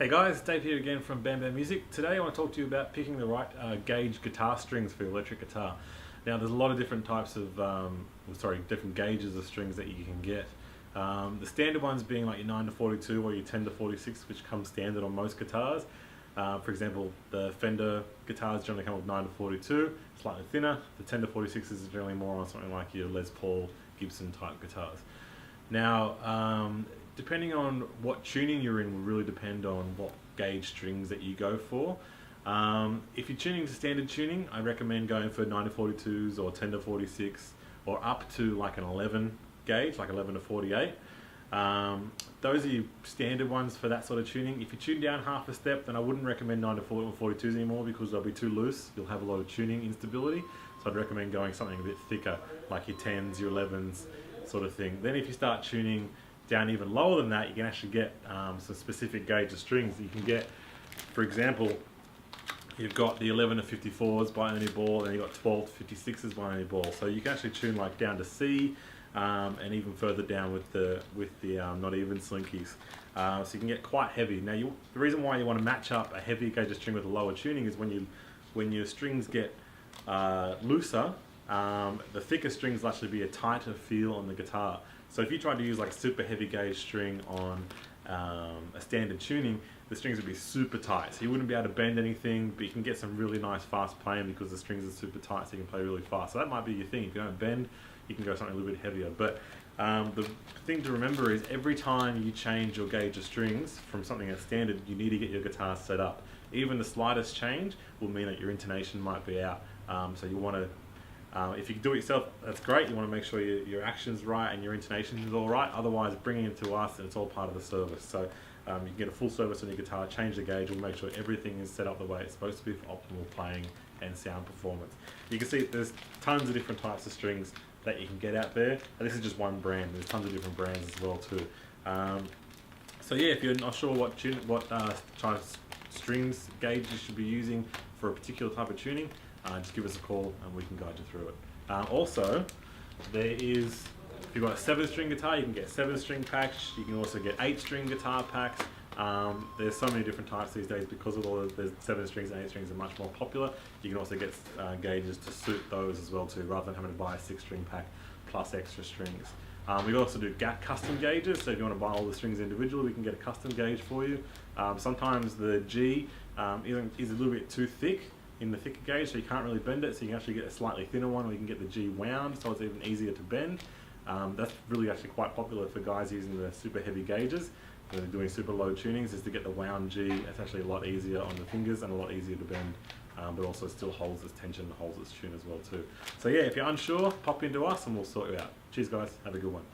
Hey guys, Dave here again from Bam Bam Music. Today I want to talk to you about picking the right gauge guitar strings for your electric guitar. Now there's a lot of different types of, different gauges of strings that you can get. The standard ones being like your 9 to 42 or your 10 to 46, which comes standard on most guitars. For example, the Fender guitars generally come with 9 to 42, slightly thinner. The 10 to 46 is generally more on something like your Les Paul, Gibson type guitars. Now, depending on what tuning you're in will really depend on what gauge strings that you go for. If you're tuning to standard tuning, I recommend going for 9 to 42s or 10 to 46 or up to like an 11 gauge, like 11 to 48. Those are your standard ones for that sort of tuning. If you tune down half a step, then I wouldn't recommend 9 to 42s anymore because they'll be too loose. You'll have a lot of tuning instability. So I'd recommend going something a bit thicker, like your 10s, your 11s, sort of thing. Then if you start tuning down even lower than that, you can actually get some specific gauge of strings that you can get. For example, you've got the 11 to 54s by Ernie Ball, and you've got 12 to 56s by Ernie Ball. So you can actually tune like down to C, and even further down with the not even slinkies. So you can get quite heavy. Now, the reason why you want to match up a heavy gauge of string with a lower tuning is when your strings get looser, the thicker strings will actually be a tighter feel on the guitar. So if you try to use like a super heavy gauge string on a standard tuning, the strings would be super tight. So you wouldn't be able to bend anything, but you can get some really nice fast playing because the strings are super tight, so you can play really fast. So that might be your thing. If you don't bend, you can go something a little bit heavier. But the thing to remember is every time you change your gauge of strings from something that's standard, you need to get your guitar set up. Even the slightest change will mean that your intonation might be out. So you want to, if you can do it yourself, that's great. You want to make sure your action's right and your intonation is all right. Otherwise, bringing it to us, and it's all part of the service. So you can get a full service on your guitar, change the gauge, we'll make sure everything is set up the way it's supposed to be for optimal playing and sound performance. You can see there's tons of different types of strings that you can get out there. And this is just one brand. There's tons of different brands as well too. So yeah, if you're not sure what type of strings gauge you should be using for a particular type of tuning, just give us a call and we can guide you through it. Also, there is, if you've got a 7-string guitar, you can get 7-string packs. You can also get 8-string guitar packs. There's so many different types these days because of all of the 7 strings and 8 strings are much more popular. You can also get gauges to suit those as well too, rather than having to buy a 6-string pack plus extra strings. We also do custom gauges, so if you want to buy all the strings individually, we can get a custom gauge for you. Sometimes the G is a little bit too thick in the thicker gauge, so you can't really bend it, so you can actually get a slightly thinner one, or you can get the G wound, so it's even easier to bend. That's really actually quite popular for guys using the super heavy gauges. When they're doing super low tunings, is to get the wound G. It's actually a lot easier on the fingers and a lot easier to bend, but also still holds its tension and holds its tune as well too. So yeah, if you're unsure, pop into us and we'll sort you out. Cheers guys, have a good one.